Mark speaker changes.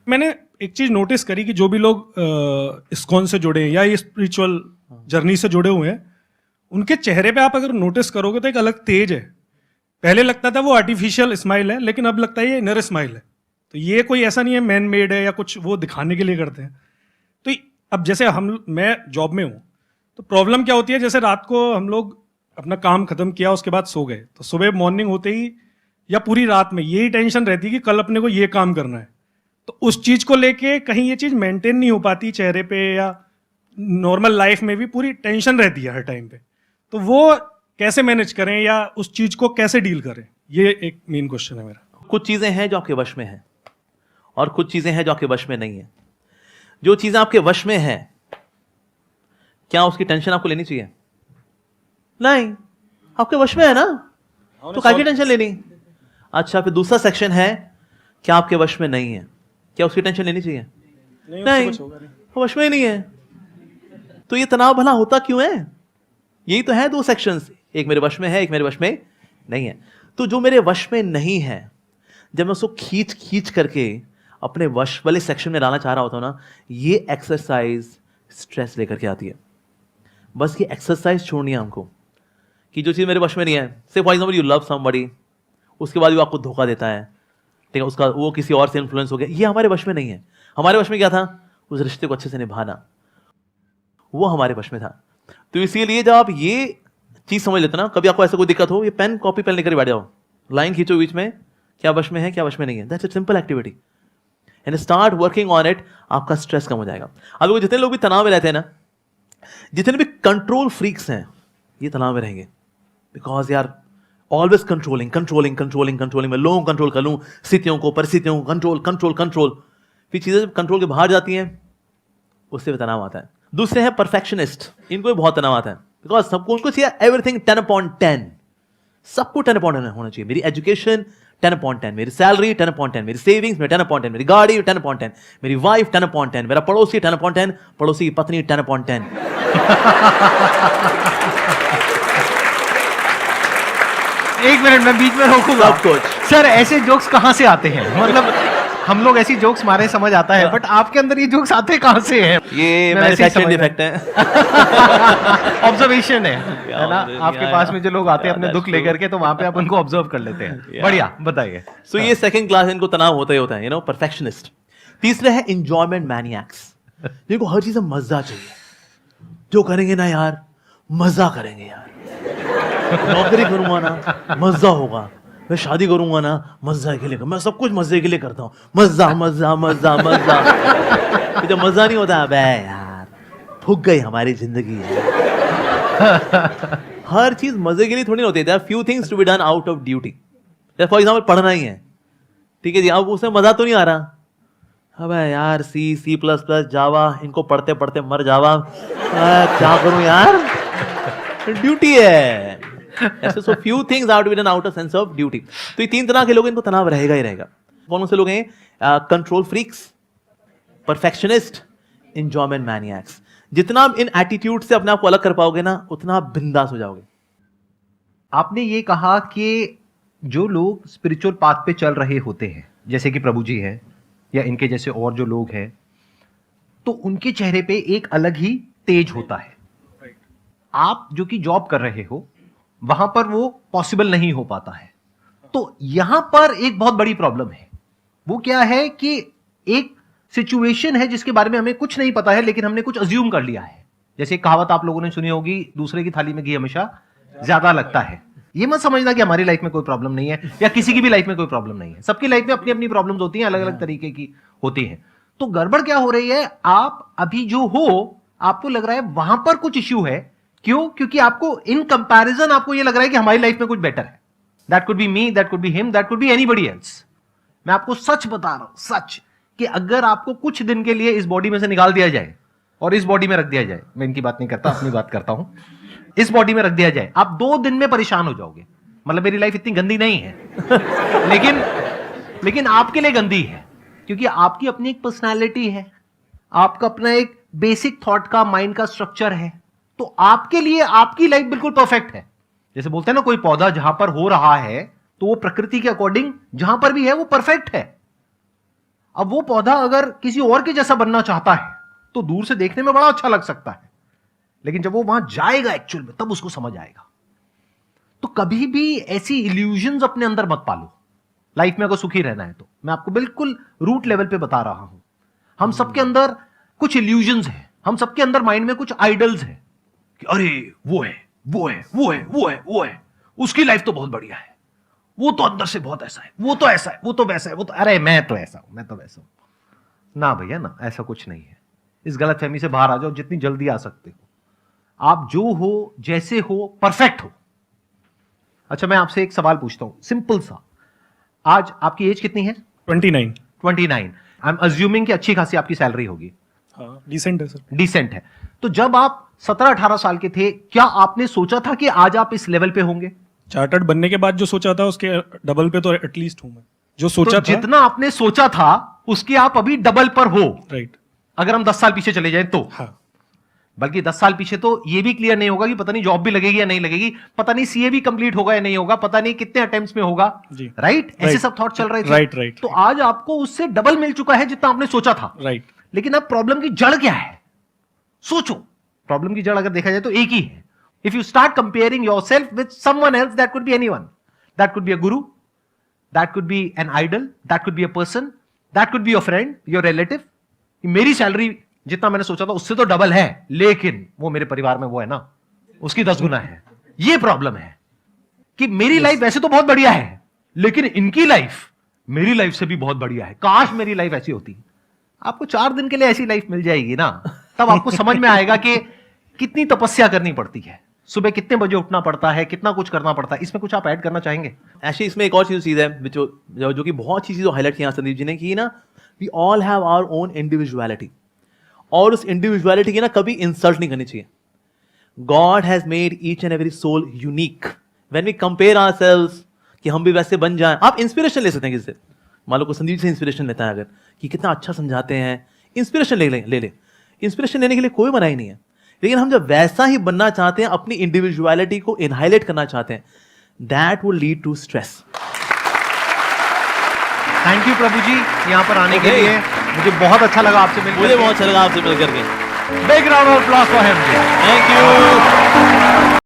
Speaker 1: मैंने एक चीज नोटिस करी कि जो भी लोग इस्कॉन से जुड़े हैं या ये स्पिरिचुअल जर्नी से जुड़े हुए हैं, उनके चेहरे पे आप अगर नोटिस करोगे तो एक अलग तेज है। पहले लगता था वो आर्टिफिशियल स्माइल है, लेकिन अब लगता है ये इनर स्माइल है। तो ये कोई ऐसा नहीं है मैन मेड है या कुछ वो दिखाने के लिए करते हैं। तो अब जैसे मैं जॉब में हूँ, तो प्रॉब्लम क्या होती है, जैसे रात को हम लोग अपना काम खत्म किया उसके बाद सो गए, तो सुबह मॉर्निंग होते ही या पूरी रात में यही टेंशन रहती है कि कल अपने को ये काम करना है। तो उस चीज को लेके कहीं ये चीज मेंटेन नहीं हो पाती चेहरे पे, या नॉर्मल लाइफ में भी पूरी टेंशन रहती है हर टाइम पे। तो वो कैसे मैनेज करें या उस चीज को कैसे डील करें, ये एक मेन क्वेश्चन है मेरा।
Speaker 2: कुछ चीजें हैं जो आपके वश में हैं और कुछ चीजें हैं जो आपके वश में नहीं है। जो चीजें आपके वश में हैं, क्या उसकी टेंशन आपको लेनी चाहिए? नहीं, आपके वश में है ना, तो काहे की टेंशन लेनी? अच्छा, फिर दूसरा सेक्शन है, क्या आपके वश में नहीं है, क्या उसकी टेंशन लेनी चाहिए? नहीं, वो वश में ही नहीं है। तो ये तनाव भला होता क्यों है? यही तो है दो सेक्शंस, एक मेरे वश में है, एक मेरे वश में नहीं है। तो जो मेरे वश में नहीं है, जब मैं उसको खींच खींच करके अपने वश वाले सेक्शन में लाना चाह रहा होता हूं ना, ये एक्सरसाइज स्ट्रेस लेकर के आती है। बस ये एक्सरसाइज छोड़नी है हमको कि जो चीज़ मेरे वश में नहीं है, से for example you love somebody, उसके बाद भी आपको धोखा देता है, ठीक है, उसका वो किसी और से इन्फ्लुएंस हो गया, ये हमारे वश में नहीं है। हमारे वश में क्या था? उस रिश्ते को अच्छे से निभाना, वो हमारे वश में था। तो इसीलिए जब आप ये चीज समझ लेते ना, कभी आपको ऐसा कोई दिक्कत हो, ये पेन कॉपी पेन लेकर बैठ जाओ, लाइन खींचो बीच में, क्या वश में है क्या वश में नहीं है। That's a simple activity and start working on it. आपका स्ट्रेस कम हो जाएगा। अब वो जितने लोग भी तनाव में रहते हैं ना, जितने भी कंट्रोल फ्रीक्स हैं, ये तनाव में रहेंगे। बिकॉज यार always controlling controlling controlling controlling, मैं लोगों को कंट्रोल कर लूं, स्थितियों को परिस्थितियों को कंट्रोल कंट्रोल कंट्रोल, फिर चीजें जब कंट्रोल के बाहर जाती हैं, उससे भी तनाव आता है। दूसरे हैं परफेक्शनिस्ट, इनको भी बहुत तनाव आता है। बिकॉज सबको उनको चाहिए एवरीथिंग 10/10, सबको 10/10 होना चाहिए। मेरी एजुकेशन 10/10, मेरी सैलरी 10/10, मेरी सेविंग्स में 10/10, मेरी गाड़ी 10/10, मेरी वाइफ 10/10, मेरा पड़ोसी 10/10, पड़ोसी की पत्नी 10/10।
Speaker 3: एक मिनट, मैं बीच में रोकूंगा।
Speaker 2: सब कुछ।
Speaker 3: सर, ऐसे जोक्स कहां से आते हैं? मतलब हम लोग ऐसी जोक्स मारे समझ आता है, बट आपके अंदर ये जोक्स आते कहां से हैं?
Speaker 2: ये मैन्युफैक्चरिंग डिफेक्ट है,
Speaker 3: ऑब्जर्वेशन है ना? आपके पास में जो लोग आते हैं अपने दुख लेकर के, तो वहां पे आप उनको ऑब्जर्व कर लेते हैं। बढ़िया, बताइए।
Speaker 2: सो ये सेकंड क्लास, इनको तनाव होता ही होता है, परफेक्शनिस्ट। तीसरे है एंजॉयमेंट मैनिएक्स, जिनको हर चीज में मजा चाहिए। जो करेंगे ना यार, मजा करेंगे यार, नौकरी करूंगा ना मजा होगा, मैं शादी करूंगा ना मजा के लिए, मैं सब कुछ मजे के लिए करता हूँ, मजा मजा मजा मजा। जब मजा नहीं होता, अबे यार फूक गई हमारी जिंदगी यार। हर चीज मजे के लिए थोड़ी होती है। There are few things to be done out of duty. For example पढ़ना ही है, ठीक है जी, अब उसमें मजा तो नहीं आ रहा, अबे यार C++, जावा, इनको पढ़ते पढ़ते मर जावा, क्या करूं यार, ड्यूटी है। ऐसे so few things out with an outer sense of duty. तो ये तीन तरह के लोग, इनको तनाव रहेगा ही रहेगा। कौन से लोग हैं? Control freaks, perfectionist, enjoyment maniacs. जितना आप इन एटीट्यूड से अपने आप को अलग कर पाओगे ना, उतना आप बिंदास हो जाओगे।
Speaker 3: आपने ये कहा कि जो लोग स्पिरिचुअल पाथ पे चल रहे होते हैं, जैसे कि प्रभु जी हैं या इनके जैसे और जो लोग हैं, तो उनके चेहरे पे एक अलग ही तेज होता है। आप जो कि जॉब कर रहे हो, वहां पर वो पॉसिबल नहीं हो पाता है। तो यहां पर एक बहुत बड़ी प्रॉब्लम है। वो क्या है कि एक सिचुएशन है जिसके बारे में हमें कुछ नहीं पता है, लेकिन हमने कुछ अज्यूम कर लिया है। जैसे कहावत आप लोगों ने सुनी होगी, दूसरे की थाली में घी हमेशा ज्यादा लगता है। ये मत समझना कि हमारी लाइफ में कोई प्रॉब्लम नहीं है या किसी की भी लाइफ में कोई प्रॉब्लम नहीं है। सबकी लाइफ में अपनी अपनी प्रॉब्लम्स होती हैं, अलग अलग तरीके की होती हैं। तो गड़बड़ क्या हो रही है, आप अभी जो हो, आपको लग रहा है वहां पर कुछ इश्यू है। क्यों? क्योंकि आपको इन कंपैरिजन आपको ये लग रहा है कि हमारी लाइफ में कुछ बेटर है। That could B me, that could be him, that could B anybody else. मैं आपको सच बता रहा हूं, सच, कि अगर आपको कुछ दिन के लिए इस बॉडी में से निकाल दिया जाए और इस बॉडी में रख दिया जाए, मैं इनकी बात नहीं करता, अपनी बात करता हूं, इस बॉडी में रख दिया जाए, आप 2 दिन में परेशान हो जाओगे। मतलब मेरी लाइफ इतनी गंदी नहीं है लेकिन आपके लिए गंदी है, क्योंकि आपकी अपनी एक पर्सनैलिटी है, आपका अपना एक बेसिक थॉट का, माइंड का स्ट्रक्चर है। तो आपके लिए आपकी लाइफ बिल्कुल परफेक्ट है। जैसे बोलते हैं ना, कोई पौधा जहां पर हो रहा है तो वो प्रकृति के अकॉर्डिंग जहां पर भी है वो परफेक्ट है। अब वो पौधा अगर किसी और के जैसा बनना चाहता है तो दूर से देखने में बड़ा अच्छा लग सकता है, लेकिन जब वो वहां जाएगा एक्चुअल में तब उसको समझ आएगा। तो कभी भी ऐसी इल्यूजन्स अपने अंदर मत पालो। लाइफ में अगर सुखी रहना है तो मैं आपको बिल्कुल रूट लेवल पे बता रहा हूं। हम सबके अंदर कुछ इल्यूजन्स हैं, हम सबके अंदर माइंड में कुछ आइडल्स हैं कि अरे वो है, वो है, वो है, वो है, वो है, उसकी लाइफ तो बहुत बढ़िया है, वो तो अंदर से बहुत ऐसा है, वो तो ऐसा है, वो तो वैसा है, वो तो अरे मैं तो ऐसा हूं, मैं तो वैसा हूं। ना भैया ना, ऐसा कुछ नहीं है। इस गलतफहमी से बाहर आ जाओ जितनी जल्दी आ सकते हो। आप जो हो, जैसे हो, परफेक्ट हो। अच्छा, मैं आपसे एक सवाल पूछता हूं, सिंपल सा। आज आपकी एज कितनी है?
Speaker 1: 29।
Speaker 3: 29। आई एम अज्यूमिंग कि अच्छी खासी आपकी सैलरी होगी।
Speaker 1: हाँ, डिसेंट है सर।
Speaker 3: डिसेंट है। तो जब आप 17-18 साल के थे, क्या आपने सोचा था कि आज आप इस लेवल पे होंगे?
Speaker 1: चार्टर्ड बनने के बाद जो सोचा था उसके डबल पे तो एटलीस्ट हूं मैं, जो
Speaker 3: तो
Speaker 1: सोचा था।
Speaker 3: जितना आपने सोचा था उसके आप अभी डबल पर हो।
Speaker 1: राइट।
Speaker 3: अगर हम 10 साल पीछे चले जाएं तो,
Speaker 1: हाँ,
Speaker 3: बल्कि 10 साल पीछे तो ये भी क्लियर नहीं होगा कि पता नहीं जॉब भी लगेगी या नहीं लगेगी, पता नहीं सीए भी कंप्लीट होगा या नहीं होगा, पता नहीं कितने अटेम्प्ट्स में होगा।
Speaker 1: जी।
Speaker 3: राइट, ऐसे
Speaker 1: राइट।
Speaker 3: सब थॉट चल रहे थे।
Speaker 1: Right, right.
Speaker 3: तो आज आपको उससे डबल मिल चुका है जितना आपने सोचा था।
Speaker 1: राइट।
Speaker 3: लेकिन अब प्रॉब्लम की जड़ क्या है? सोचो। प्रॉब्लम की जड़ अगर देखा जाए तो एक ही है। If you start comparing yourself with someone else, that could be anyone, that could be a guru, that could be an idol, that could be a person, that could be your friend, your relative. मेरी salary जितना मैंने सोचा था उससे तो double है, लेकिन वो मेरे परिवार में वो है ना, उसकी 10 गुना है। ये प्रॉब्लम है कि मेरी लाइफ वैसे तो बहुत बढ़िया है, लेकिन इनकी लाइफ मेरी लाइफ से भी बहुत बढ़िया है। काश मेरी लाइफ ऐसी होती। आपको 4 दिन के लिए ऐसी लाइफ मिल जाएगी ना, तब आपको समझ में आएगा कि कितनी तपस्या करनी पड़ती है, सुबह कितने बजे उठना पड़ता है, कितना कुछ करना पड़ता है। इसमें कुछ आप ऐड करना चाहेंगे?
Speaker 2: एक्चुअली इसमें एक और चीज है जो कि बहुत अच्छी चीज हाईलाइट किया संदीप जी ने की ना, we all have our own individuality, और उस इंडिविजुअलिटी की ना कभी इंसल्ट नहीं करनी चाहिए। God has made each and every soul unique. When we compare ourselves कि हम भी वैसे बन जाएं, आप इंस्पिरेशन ले सकते हैं किससे। मान लो को संदीप से इंस्पिरेशन लेता है अगर, कि कितना अच्छा समझाते हैं, इंस्पिरेशन ले ले। इंस्पिरेशन लेने के लिए कोई मनाही नहीं है, लेकिन हम जब वैसा ही बनना चाहते हैं, अपनी इंडिविजुअलिटी को इनहाइलाइट करना चाहते हैं, that will lead to stress.
Speaker 3: Thank you Prabhu ji यहां पर आने के लिए। मुझे बहुत अच्छा लगा आपसे मिलकर।
Speaker 2: मुझे बहुत अच्छा लगा आपसे मिलकर के।
Speaker 3: Big round of applause for him.
Speaker 2: Thank you.